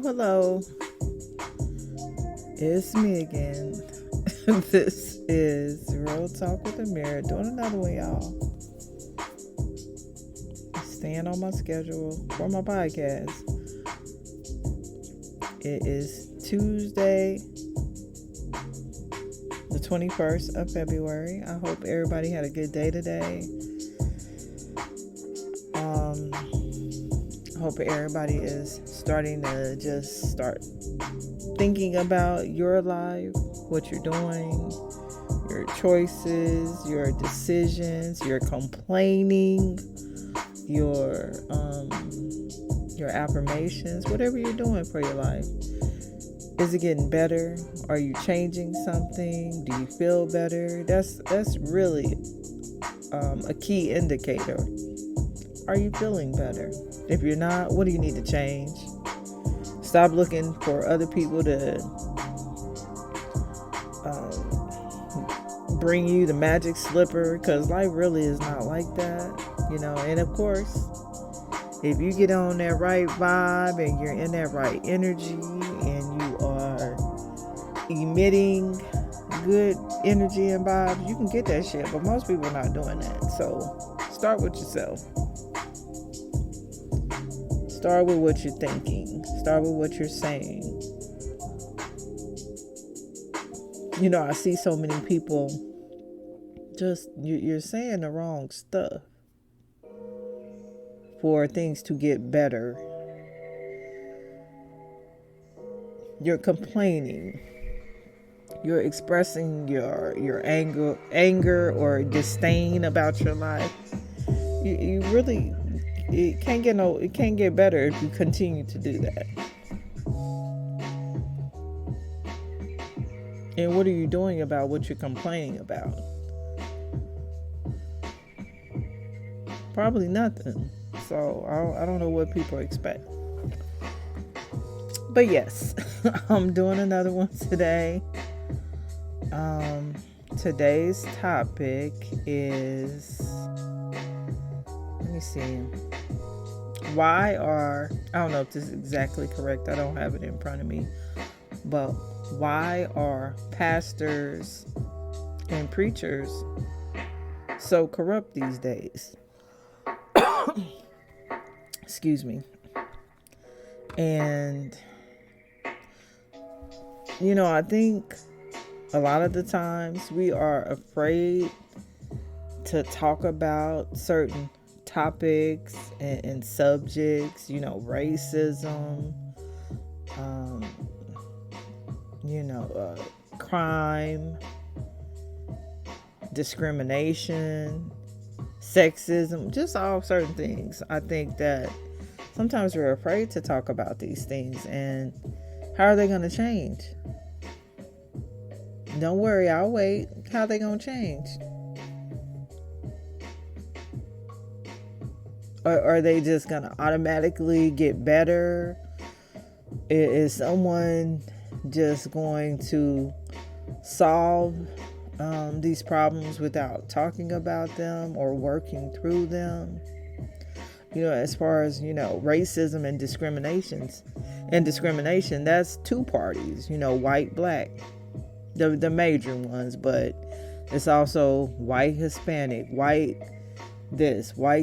Hello. It's me again. This is Real Talk with Amiri, doing another one, y'all. Staying on my schedule for my podcast. It is Tuesday, the 21st of February. I hope everybody had a good day today. I hope everybody is starting to just start thinking about your life, what you're doing, your choices, your decisions, your complaining, your affirmations, whatever you're doing for your life. Is it getting better? Are you changing something? Do you feel better? That's really a key indicator. Are you feeling better? If you're not, what do you need to change? Stop looking for other people to bring you the magic slipper, because life really is not like that, And of course, if you get on that right vibe and you're in that right energy and you are emitting good energy and vibes, you can get that shit. But most people are not doing that. So start with yourself. Start with what you're thinking. Start with what you're saying. I see so many people you're saying the wrong stuff for things to get better. You're complaining. You're expressing your anger or disdain about your life. You really, it can't get better if you continue to do that. And what are you doing about what you're complaining about? Probably nothing. So I don't know what people expect. But yes, I'm doing another one today. Today's topic is, let me see. I don't know if this is exactly correct. I don't have it in front of me. But why are pastors and preachers so corrupt these days? Excuse me. And, I think a lot of the times we are afraid to talk about certain topics and subjects, racism, crime, discrimination, sexism, just all certain things. I think that sometimes we're afraid to talk about these things, and how are they going to change? Don't worry, I'll wait. How are they going to change? Or are they just going to automatically get better? Is someone just going to solve these problems without talking about them or working through them? As far as, racism and discrimination, that's two parties, white, black, the major ones, but it's also white, Hispanic, white, this, black.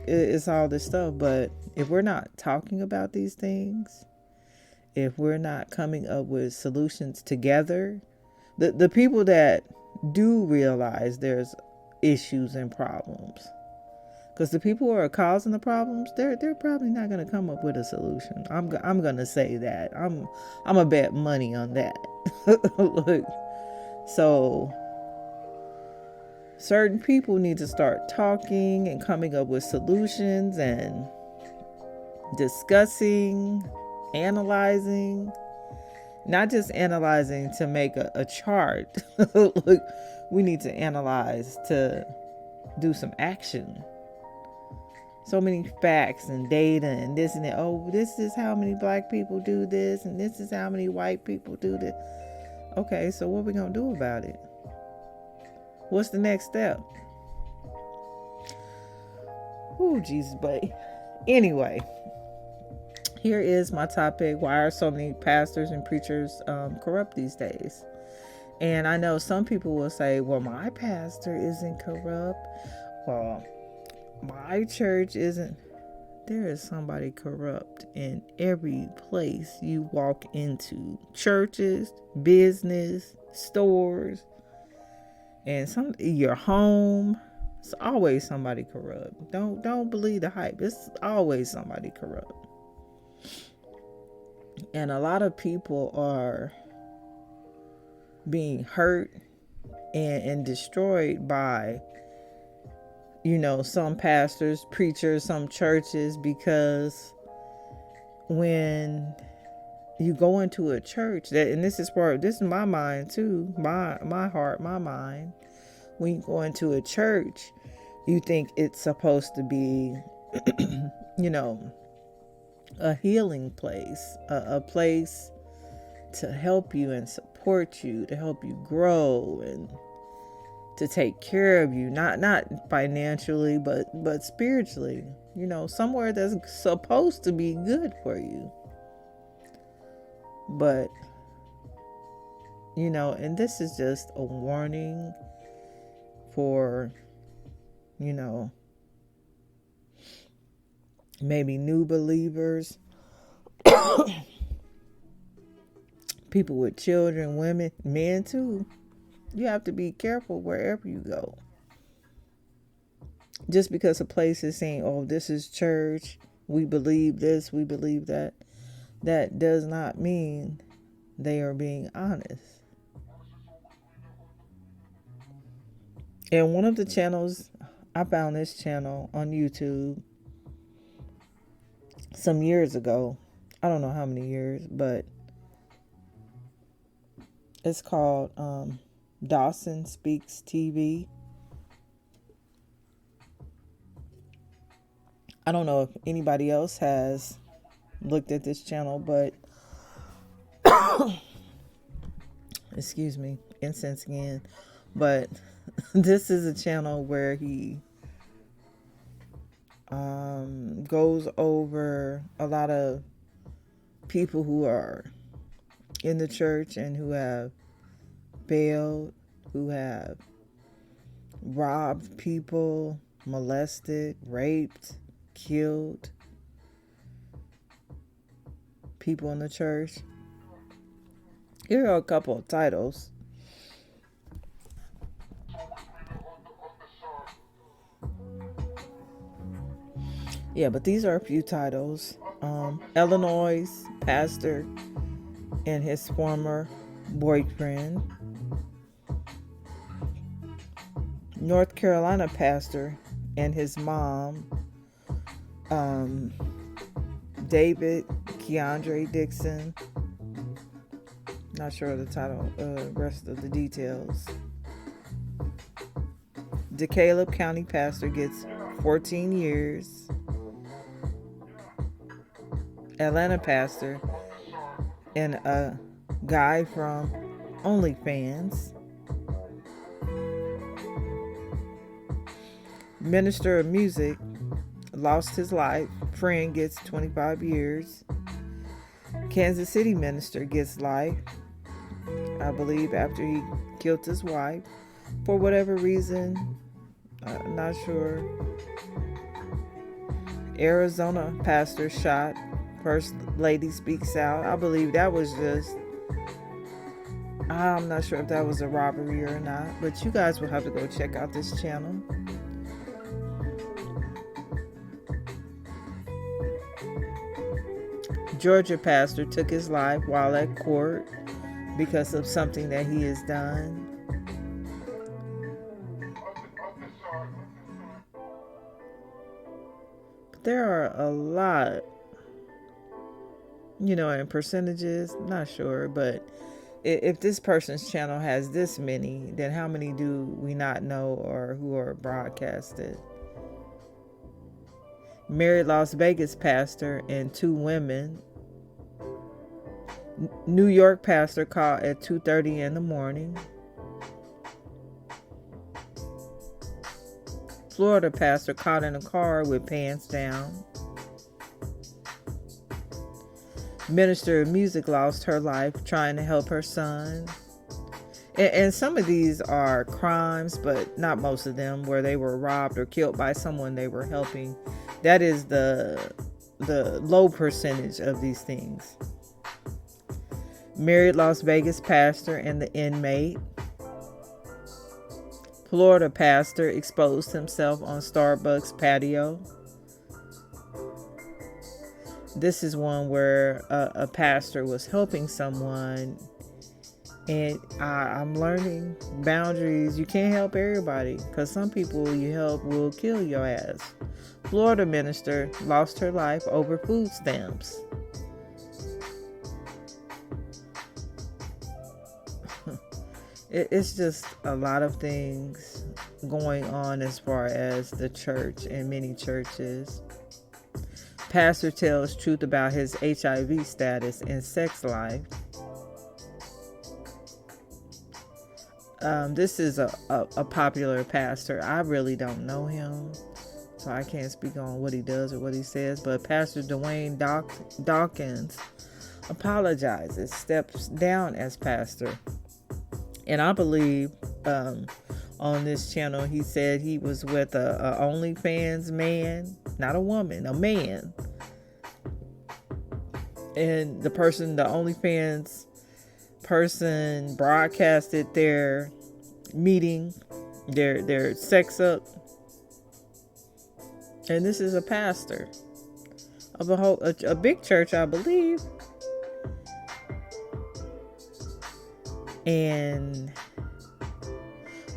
It's all this stuff. But if we're not talking about these things, if we're not coming up with solutions together, the people that do realize there's issues and problems, because the people who are causing the problems, they're probably not going to come up with a solution. I'm going to say that. I'm a bet money on that. Look, so certain people need to start talking and coming up with solutions and discussing, analyzing, not just analyzing to make a chart. Look, we need to analyze to do some action. So many facts and data and this and that. Oh, this is how many black people do this, and this is how many white people do this. Okay, so what are we going to do about it? What's the next step? Oh, Jesus, buddy. Anyway, here is my topic. Why are so many pastors and preachers corrupt these days? And I know some people will say, well, my pastor isn't corrupt. Well, my church isn't. There is somebody corrupt in every place you walk into. Churches, business, stores, and your home. It's always somebody corrupt. Don't believe the hype. It's always somebody corrupt. And a lot of people are being hurt and destroyed by, some pastors, preachers, some churches, because when you go into a church, and this is my mind too, my heart, my mind. When you go into a church, you think it's supposed to be, a healing place, a place to help you and support you, to help you grow and to take care of you, not financially, but spiritually, somewhere that's supposed to be good for you. But, and this is just a warning for, maybe new believers, people with children, women, men too. You have to be careful wherever you go. Just because a place is saying, oh, this is church, we believe this, we believe that, that does not mean they are being honest. And one of the channels, I found this channel on YouTube some years ago. I don't know how many years, but it's called Dawson Speaks TV. I don't know if anybody else has looked at this channel, but excuse me, incense again. But this is a channel where he goes over a lot of people who are in the church and who have failed, who have robbed people, molested, raped, killed people in the church. Here are a couple of titles. Yeah, but these are a few titles. Illinois pastor and his former boyfriend. North Carolina pastor and his mom. David Keandre Dixon. Not sure of the title, rest of the details. DeKalb County pastor gets 14 years. Atlanta pastor and a guy from OnlyFans. Minister of music lost his life. Friend gets 25 years. Kansas City minister gets life, I believe, after he killed his wife. For whatever reason, I'm not sure. Arizona pastor shot. First lady speaks out. I believe that was just, I'm not sure if that was a robbery or not, but you guys will have to go check out this channel. Georgia pastor took his life while at court because of something that he has done. But there are a lot, in percentages, not sure, but if this person's channel has this many, then how many do we not know or who are broadcasted? Married Las Vegas pastor and 2 women. New York pastor caught at 2:30 in the morning. Florida pastor caught in a car with pants down. Minister of music lost her life trying to help her son. And some of these are crimes, but not most of them, where they were robbed or killed by someone they were helping. That is the low percentage of these things. Married Las Vegas pastor and the inmate. Florida pastor exposed himself on Starbucks patio. This is one where a pastor was helping someone, and I'm learning boundaries. You can't help everybody, because some people you help will kill your ass. Florida minister lost her life over food stamps. It's just a lot of things going on as far as the church and many churches. Pastor tells truth about his HIV status and sex life. This is a popular pastor. I really don't know him, so I can't speak on what he does or what he says. But Pastor Dwayne Dawkins apologizes, steps down as pastor. And I believe on this channel, he said he was with a OnlyFans man, not a woman, a man. And the OnlyFans person broadcasted their meeting, their sex up. And this is a pastor of a big church, I believe. And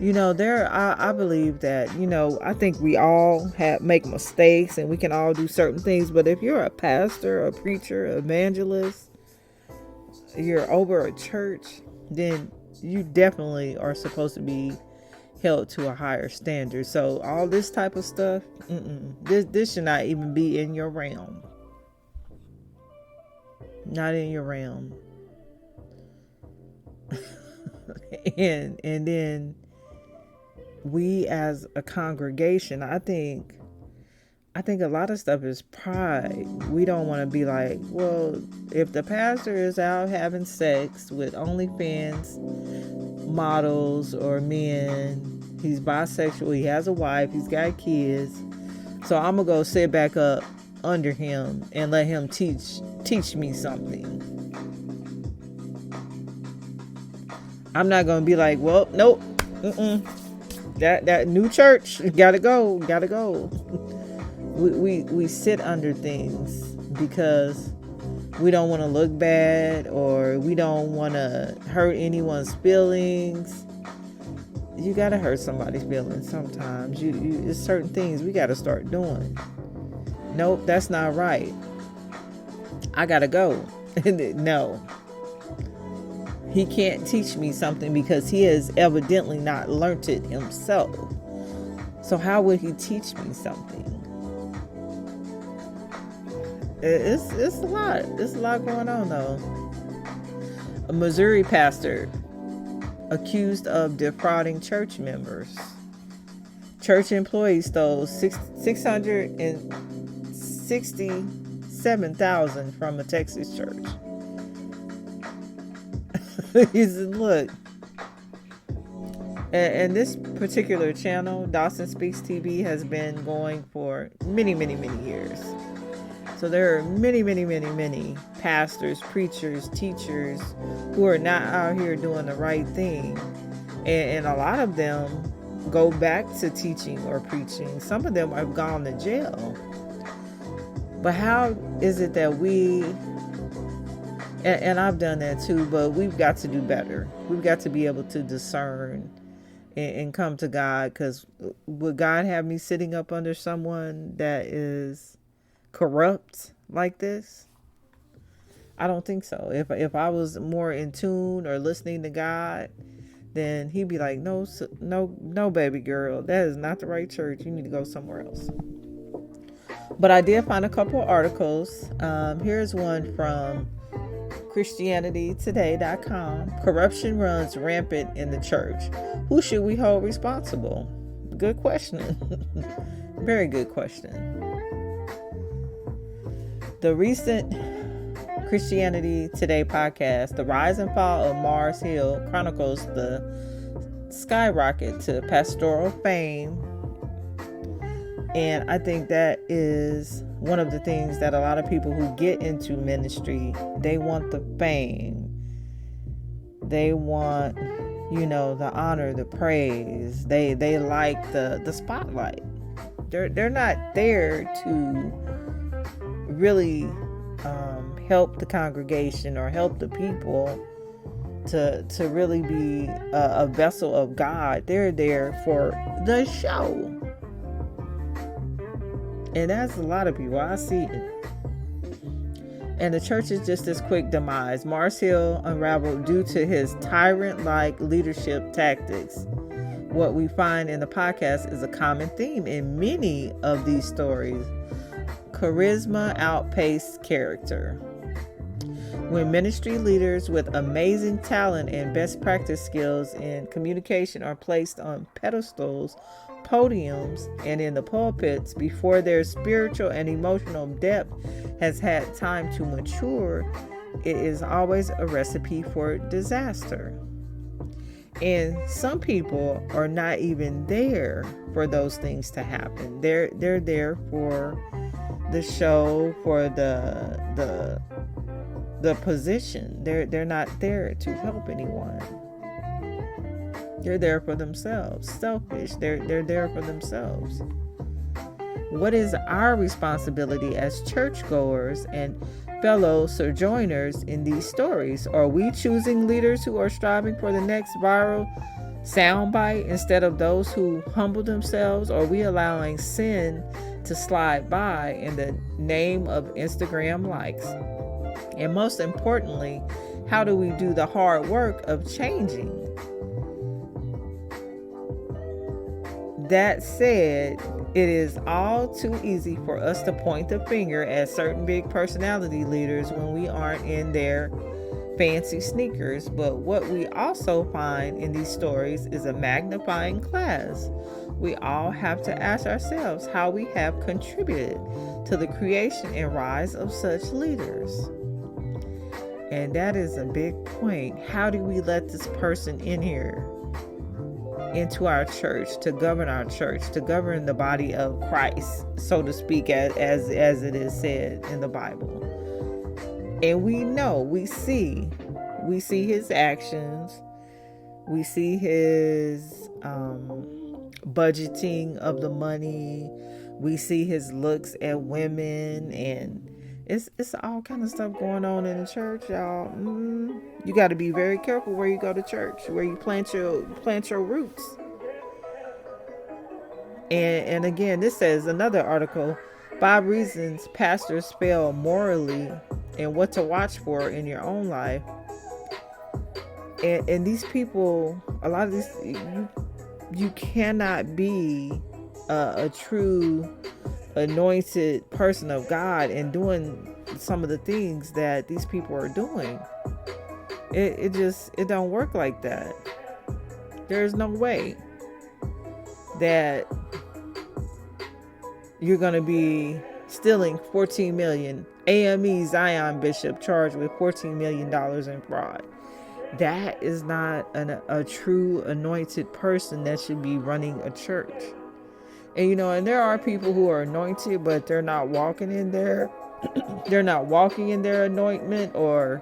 I believe that, I think we all make mistakes and we can all do certain things. But if you're a pastor, a preacher, evangelist, you're over a church, then you definitely are supposed to be held to a higher standard. So all this type of stuff, this should not even be in your realm. Not in your realm. and then we as a congregation, I think a lot of stuff is pride. We don't want to be like, well, if the pastor is out having sex with OnlyFans models or men, he's bisexual, he has a wife, he's got kids, so I'm gonna go sit back up under him and let him teach me something. I'm not gonna be like, well, nope, that new church gotta go. We sit under things because we don't want to look bad, or we don't want to hurt anyone's feelings. You gotta hurt somebody's feelings sometimes. There's certain things we gotta start doing. Nope, that's not right. I gotta go. No. He can't teach me something because he has evidently not learnt it himself. So how would he teach me something? It's a lot. It's a lot going on though. A Missouri pastor accused of defrauding church members. Church employees stole $667,000 from a Texas church. He said, look, And this particular channel, Dawson Speaks TV, has been going for many, many, many years. So there are many, many, many, many pastors, preachers, teachers who are not out here doing the right thing. And a lot of them go back to teaching or preaching. Some of them have gone to jail. But how is it that we, and I've done that too, but we've got to do better. We've got to be able to discern and come to God, because would God have me sitting up under someone that is corrupt like this? I don't think so. If I was more in tune or listening to God, then he'd be like, no, baby girl, that is not the right church. You need to go somewhere else. But I did find a couple of articles. Here's one from ChristianityToday.com. Corruption runs rampant in the church. Who should we hold responsible? Good question. Very good question. The recent Christianity Today podcast, The Rise and Fall of Mars Hill, chronicles the skyrocket to pastoral fame. And I think that is one of the things that a lot of people who get into ministry, they want the fame. They want, the honor, the praise. They like the spotlight. They're not there to really help the congregation or help the people to really be a vessel of God. They're there for the show. And that's a lot of people. I see it. And the church is just this quick demise. Mars Hill unraveled due to his tyrant-like leadership tactics. What we find in the podcast is a common theme in many of these stories. Charisma outpaced character. When ministry leaders with amazing talent and best practice skills in communication are placed on pedestals, podiums, and in the pulpits before their spiritual and emotional depth has had time to mature, it is always a recipe for disaster. And some people are not even there for those things to happen. They're there for the show, for the position. They're not there to help anyone. They're there for themselves. Selfish. They're there for themselves. What is our responsibility as churchgoers and fellow sojourners in these stories? Are we choosing leaders who are striving for the next viral soundbite instead of those who humble themselves? Or are we allowing sin to slide by in the name of Instagram likes? And most importantly, how do we do the hard work of changing? That said, it is all too easy for us to point the finger at certain big personality leaders when we aren't in their fancy sneakers. But what we also find in these stories is a magnifying glass. We all have to ask ourselves how we have contributed to the creation and rise of such leaders. And that is a big point. How do we let this person in here, into our church, to govern our church, to govern the body of Christ, so to speak, as it is said in the Bible? And we know, we see his actions, we see his budgeting of the money, we see his looks at women, and it's all kind of stuff going on in the church, y'all. You got to be very careful where you go to church, where you plant your roots. And again, this says, another article, 5 reasons pastors fail morally and what to watch for in your own life. And these people, a lot of these, you cannot be a true anointed person of God and doing some of the things that these people are doing. It don't work like that. There's no way that you're going to be stealing $14 million. AME Zion Bishop charged with $14 million in fraud. that is not a true anointed person that should be running a church. And and there are people who are anointed, but they're not walking in their they're not walking in their anointment, or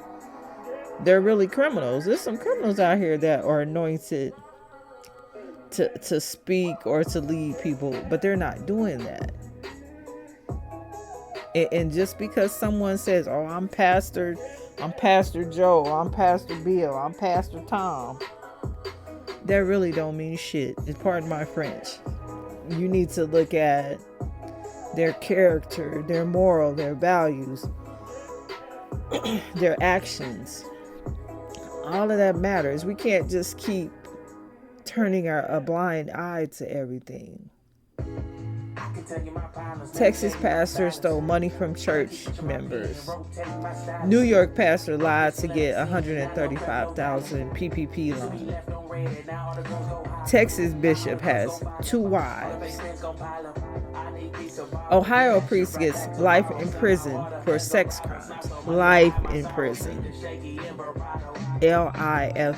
they're really criminals. There's some criminals out here that are anointed to speak or to lead people, but they're not doing that. And just because someone says, "Oh, I'm Pastor Joe, I'm Pastor Bill, I'm Pastor Tom," that really don't mean shit. Pardon my French. You need to look at their character, their moral, their values, their actions. All of that matters. We can't just keep turning a blind eye to everything. Texas pastor stole money from church members. New York pastor lied to get $135,000 PPP loan. Texas bishop has 2 wives. Ohio priest gets life in prison for sex crimes. Life in prison. LIFE.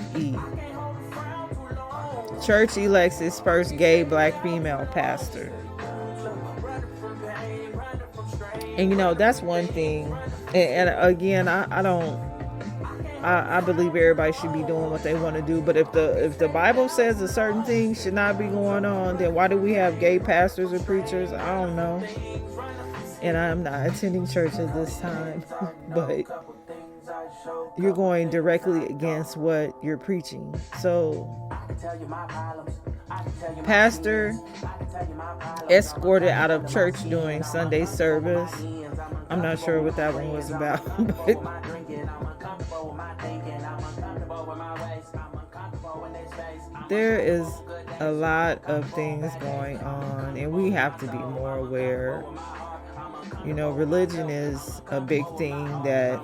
Church elects its first gay black female pastor. And that's one thing. And again, I believe everybody should be doing what they want to do. But if the Bible says a certain thing should not be going on, then why do we have gay pastors or preachers? I don't know. And I'm not attending church at this time. But you're going directly against what you're preaching. So, pastor escorted out of church during Sunday service. I'm not sure what that one was about, but there is a lot of things going on, and we have to be more aware. Religion is a big thing that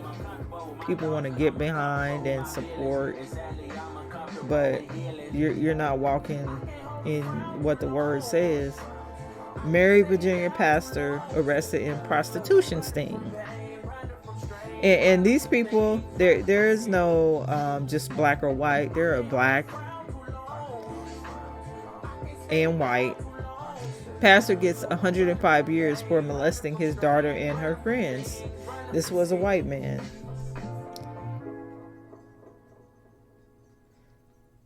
people want to get behind and support, but you're not walking in what the word says. Mary Virginia pastor arrested in prostitution sting. And these people, there is no just black or white. There are black and white. Pastor gets 105 years for molesting his daughter and her friends. This was a white man.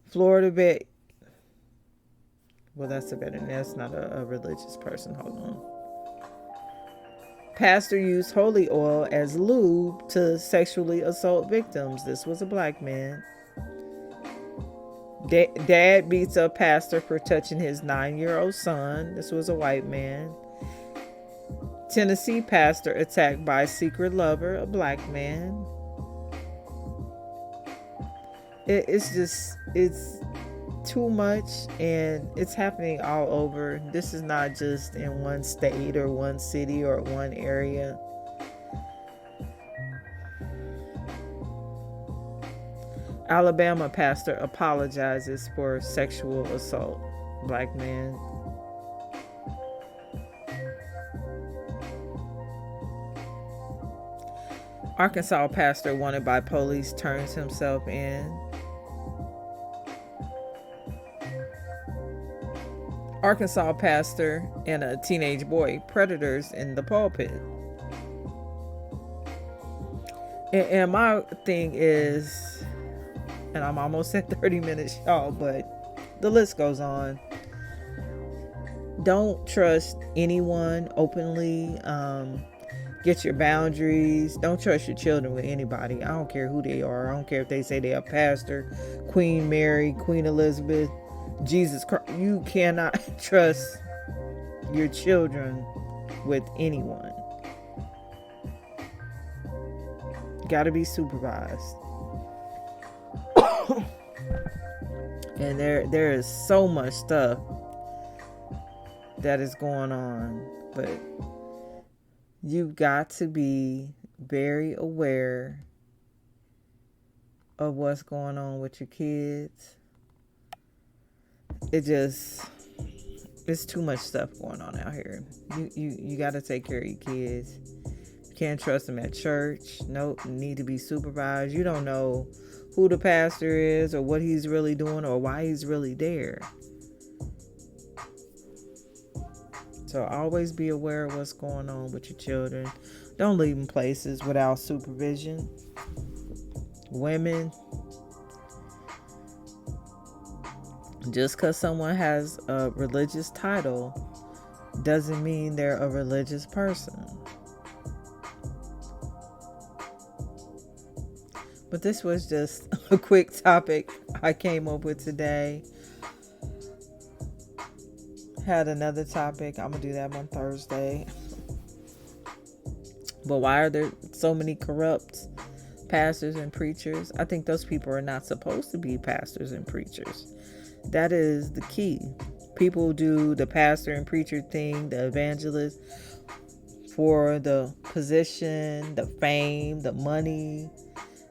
Florida vet. Well, that's a veteran. That's not a religious person. Hold on. Pastor used holy oil as lube to sexually assault victims. This was a black man. Dad beats up pastor for touching his 9-year-old son. This was a white man. Tennessee pastor attacked by secret lover, a black man. It's too much, and it's happening all over. This is not just in one state or one city or one area. Alabama pastor apologizes for sexual assault. Black man. Arkansas pastor wanted by police turns himself in. Arkansas pastor and a teenage boy predators in the pulpit. And my thing is, and I'm almost at 30 minutes, y'all, but the list goes on. Don't trust anyone openly. Get your boundaries. Don't trust your children with anybody. I don't care who they are. I don't care if they say they're a pastor, Queen Mary, Queen Elizabeth, Jesus Christ. You cannot trust your children with anyone. Got to be supervised. And there is so much stuff that is going on, but you've got to be very aware of what's going on with your kids. It's too much stuff going on out here. You got to take care of your kids. You can't trust them at church. Nope, need to be supervised. You don't know who the pastor is or what he's really doing or why he's really there. So always be aware of what's going on with your children. Don't leave them places without supervision. Women, just because someone has a religious title doesn't mean they're a religious person. But this was just a quick topic I came up with today. Had another topic. I'm going to do that on Thursday. But why are there so many corrupt pastors and preachers? I think those people are not supposed to be pastors and preachers. That is the key. People do the pastor and preacher thing, the evangelist, for the position, the fame, the money.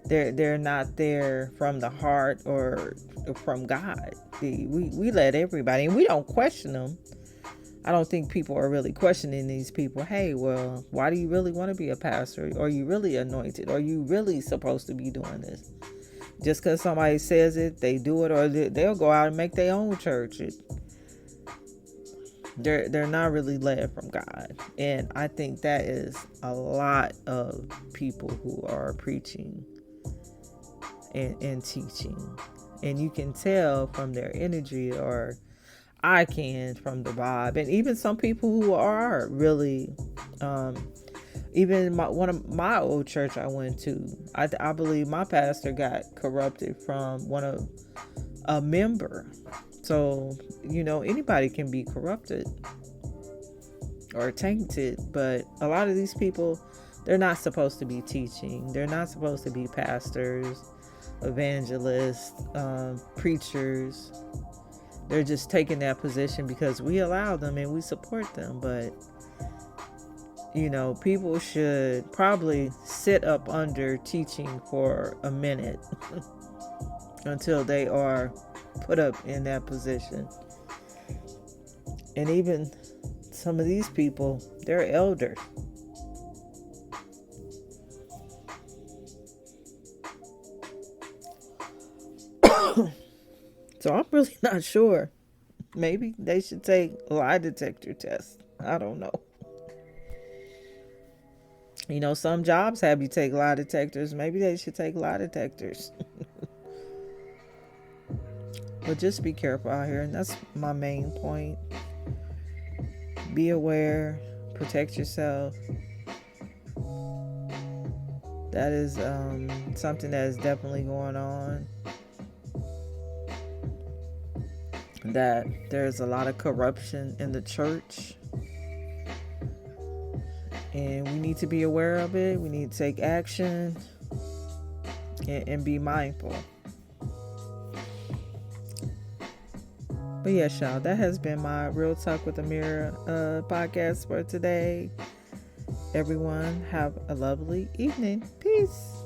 They're not there from the heart or from God. We let everybody, and we don't question them. I don't think people are really questioning these people. Hey, well, why do you really want to be a pastor? Are you really anointed? Are you really supposed to be doing this? Just because somebody says it, they do it, or they'll go out and make their own church. They're not really led from God. And I think that is a lot of people who are preaching and teaching. And you can tell from their energy, or I can from the vibe. And even some people who are really, even one of my old church I went to, I believe my pastor got corrupted from a member. So, anybody can be corrupted or tainted, but a lot of these people, they're not supposed to be teaching. They're not supposed to be pastors, evangelists, preachers. They're just taking that position because we allow them and we support them. But, people should probably sit up under teaching for a minute until they are put up in that position. And even some of these people, they're elders. So I'm really not sure. Maybe they should take lie detector tests. I don't know. Some jobs have you take lie detectors. Maybe they should take lie detectors. But just be careful out here. And that's my main point. Be aware. Protect yourself. That is something that is definitely going on. That there's a lot of corruption in the church. And we need to be aware of it. We need to take action and be mindful. But yes, y'all, that has been my Real Talk with Amiri podcast for today. Everyone have a lovely evening. Peace.